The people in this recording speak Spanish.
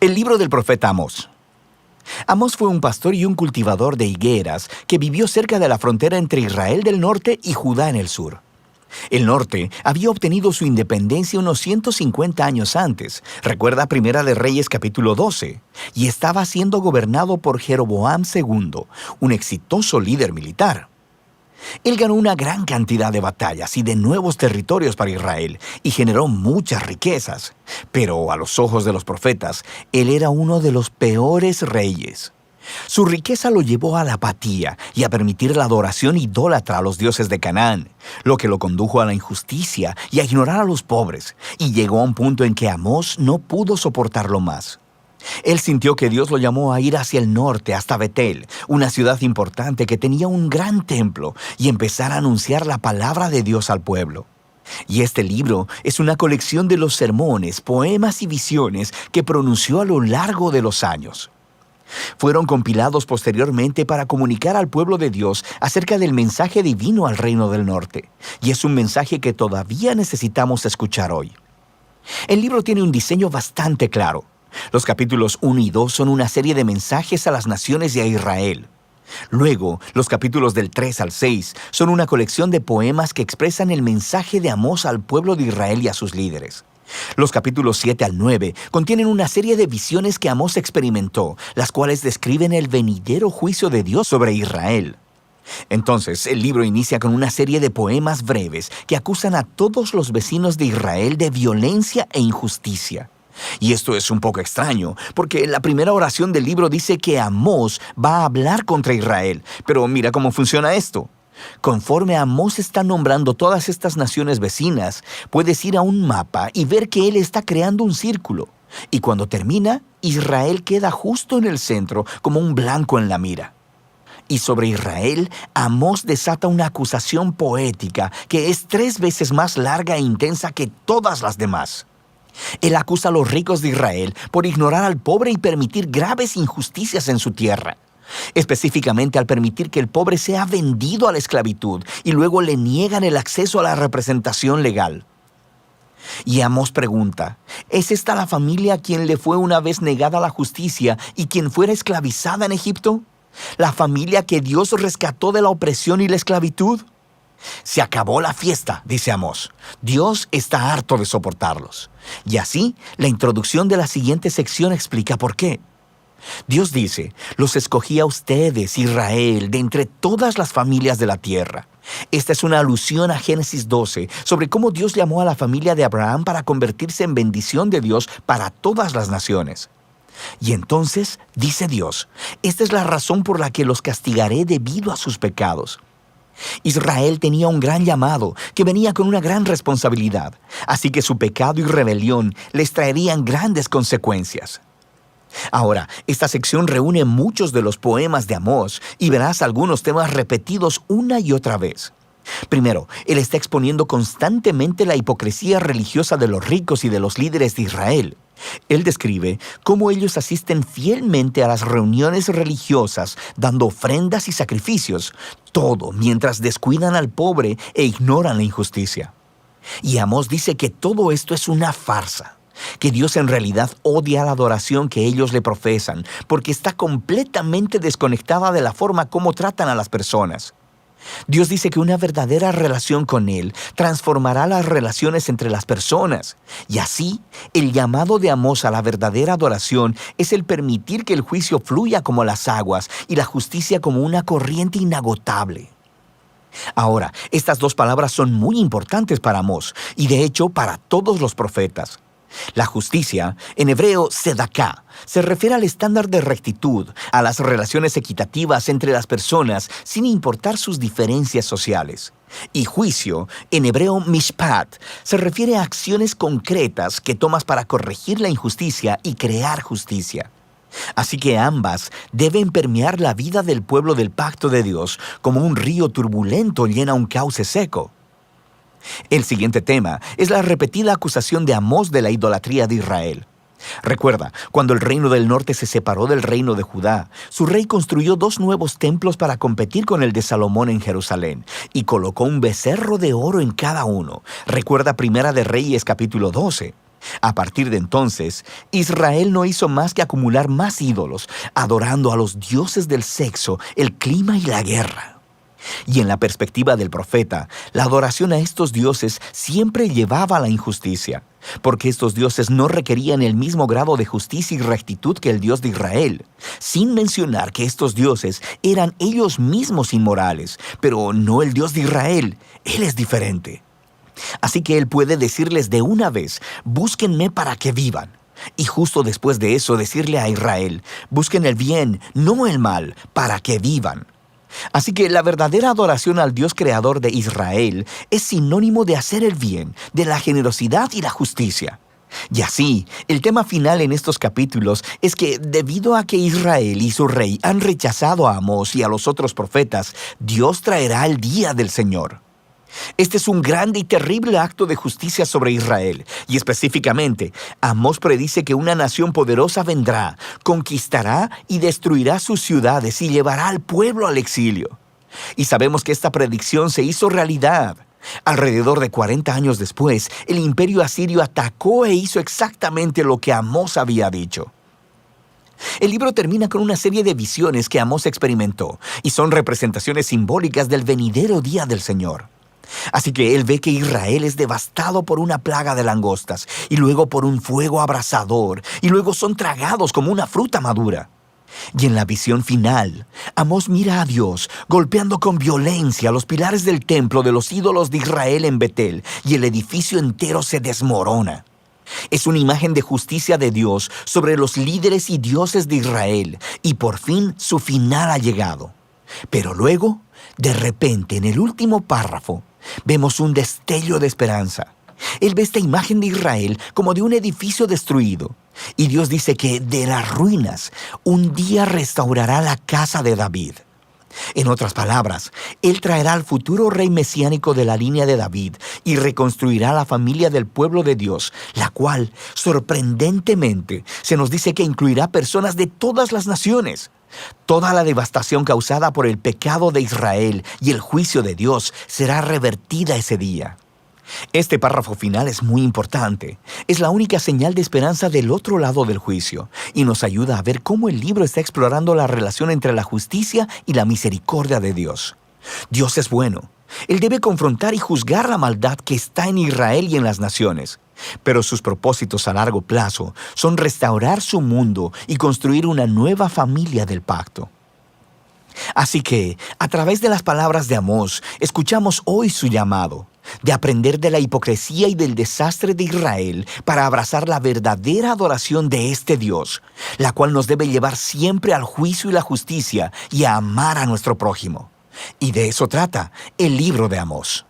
El libro del profeta Amós. Amós fue un pastor y un cultivador de higueras que vivió cerca de la frontera entre Israel del norte y Judá en el sur. El norte había obtenido su independencia unos 150 años antes, recuerda Primera de Reyes capítulo 12, y estaba siendo gobernado por Jeroboam II, un exitoso líder militar. Él ganó una gran cantidad de batallas y de nuevos territorios para Israel y generó muchas riquezas. Pero a los ojos de los profetas, él era uno de los peores reyes. Su riqueza lo llevó a la apatía y a permitir la adoración idólatra a los dioses de Canaán, lo que lo condujo a la injusticia y a ignorar a los pobres, y llegó a un punto en que Amós no pudo soportarlo más. Él sintió que Dios lo llamó a ir hacia el norte, hasta Betel, una ciudad importante que tenía un gran templo, y empezar a anunciar la palabra de Dios al pueblo. Y este libro es una colección de los sermones, poemas y visiones que pronunció a lo largo de los años. Fueron compilados posteriormente para comunicar al pueblo de Dios acerca del mensaje divino al reino del norte, y es un mensaje que todavía necesitamos escuchar hoy. El libro tiene un diseño bastante claro. Los capítulos 1 y 2 son una serie de mensajes a las naciones y a Israel. Luego, los capítulos del 3 al 6 son una colección de poemas que expresan el mensaje de Amós al pueblo de Israel y a sus líderes. Los capítulos 7 al 9 contienen una serie de visiones que Amós experimentó, las cuales describen el venidero juicio de Dios sobre Israel. Entonces, el libro inicia con una serie de poemas breves que acusan a todos los vecinos de Israel de violencia e injusticia. Y esto es un poco extraño, porque la primera oración del libro dice que Amós va a hablar contra Israel. Pero mira cómo funciona esto. Conforme Amós está nombrando todas estas naciones vecinas, puedes ir a un mapa y ver que él está creando un círculo. Y cuando termina, Israel queda justo en el centro, como un blanco en la mira. Y sobre Israel, Amós desata una acusación poética que es 3 veces más larga e intensa que todas las demás. Él acusa a los ricos de Israel por ignorar al pobre y permitir graves injusticias en su tierra. Específicamente al permitir que el pobre sea vendido a la esclavitud y luego le niegan el acceso a la representación legal. Y Amós pregunta, ¿es esta la familia a quien le fue una vez negada la justicia y quien fuera esclavizada en Egipto? ¿La familia que Dios rescató de la opresión y la esclavitud? Se acabó la fiesta, dice Amós. Dios está harto de soportarlos. Y así, la introducción de la siguiente sección explica por qué. Dios dice, los escogí a ustedes, Israel, de entre todas las familias de la tierra. Esta es una alusión a Génesis 12, sobre cómo Dios llamó a la familia de Abraham para convertirse en bendición de Dios para todas las naciones. Y entonces, dice Dios, esta es la razón por la que los castigaré debido a sus pecados. Israel tenía un gran llamado que venía con una gran responsabilidad, así que su pecado y rebelión les traerían grandes consecuencias. Ahora, esta sección reúne muchos de los poemas de Amós y verás algunos temas repetidos una y otra vez. Primero, él está exponiendo constantemente la hipocresía religiosa de los ricos y de los líderes de Israel. Él describe cómo ellos asisten fielmente a las reuniones religiosas, dando ofrendas y sacrificios, todo mientras descuidan al pobre e ignoran la injusticia. Y Amós dice que todo esto es una farsa, que Dios en realidad odia la adoración que ellos le profesan, porque está completamente desconectada de la forma como tratan a las personas. Dios dice que una verdadera relación con Él transformará las relaciones entre las personas. Y así, el llamado de Amós a la verdadera adoración es el permitir que el juicio fluya como las aguas y la justicia como una corriente inagotable. Ahora, estas 2 palabras son muy importantes para Amós y de hecho para todos los profetas. La justicia, en hebreo sedaká, se refiere al estándar de rectitud, a las relaciones equitativas entre las personas sin importar sus diferencias sociales. Y juicio, en hebreo mishpat, se refiere a acciones concretas que tomas para corregir la injusticia y crear justicia. Así que ambas deben permear la vida del pueblo del pacto de Dios como un río turbulento llena un cauce seco. El siguiente tema es la repetida acusación de Amós de la idolatría de Israel. Recuerda, cuando el reino del norte se separó del reino de Judá, su rey construyó 2 nuevos templos para competir con el de Salomón en Jerusalén y colocó un becerro de oro en cada uno. Recuerda Primera de Reyes capítulo 12. A partir de entonces, Israel no hizo más que acumular más ídolos, adorando a los dioses del sexo, el clima y la guerra. Y en la perspectiva del profeta, la adoración a estos dioses siempre llevaba a la injusticia, porque estos dioses no requerían el mismo grado de justicia y rectitud que el Dios de Israel, sin mencionar que estos dioses eran ellos mismos inmorales, pero no el Dios de Israel. Él es diferente. Así que Él puede decirles de una vez: búsquenme para que vivan. Y justo después de eso decirle a Israel: busquen el bien, no el mal, para que vivan. Así que la verdadera adoración al Dios creador de Israel es sinónimo de hacer el bien, de la generosidad y la justicia. Y así, el tema final en estos capítulos es que debido a que Israel y su rey han rechazado a Amós y a los otros profetas, Dios traerá el día del Señor. Este es un grande y terrible acto de justicia sobre Israel, y específicamente, Amós predice que una nación poderosa vendrá, conquistará y destruirá sus ciudades y llevará al pueblo al exilio. Y sabemos que esta predicción se hizo realidad. Alrededor de 40 años después, el imperio asirio atacó e hizo exactamente lo que Amós había dicho. El libro termina con una serie de visiones que Amós experimentó, y son representaciones simbólicas del venidero día del Señor. Así que él ve que Israel es devastado por una plaga de langostas, y luego por un fuego abrasador, y luego son tragados como una fruta madura. Y en la visión final, Amós mira a Dios golpeando con violencia los pilares del templo de los ídolos de Israel en Betel, y el edificio entero se desmorona. Es una imagen de justicia de Dios sobre los líderes y dioses de Israel, y por fin su final ha llegado. Pero luego, de repente, en el último párrafo, vemos un destello de esperanza. Él ve esta imagen de Israel como de un edificio destruido. Y Dios dice que de las ruinas un día restaurará la casa de David. En otras palabras, Él traerá al futuro rey mesiánico de la línea de David y reconstruirá la familia del pueblo de Dios, la cual, sorprendentemente, se nos dice que incluirá personas de todas las naciones. Toda la devastación causada por el pecado de Israel y el juicio de Dios será revertida ese día. Este párrafo final es muy importante. Es la única señal de esperanza del otro lado del juicio y nos ayuda a ver cómo el libro está explorando la relación entre la justicia y la misericordia de Dios. Dios es bueno. Él debe confrontar y juzgar la maldad que está en Israel y en las naciones. Pero sus propósitos a largo plazo son restaurar su mundo y construir una nueva familia del pacto. Así que, a través de las palabras de Amós, escuchamos hoy su llamado de aprender de la hipocresía y del desastre de Israel para abrazar la verdadera adoración de este Dios, la cual nos debe llevar siempre al juicio y la justicia y a amar a nuestro prójimo. Y de eso trata el libro de Amós.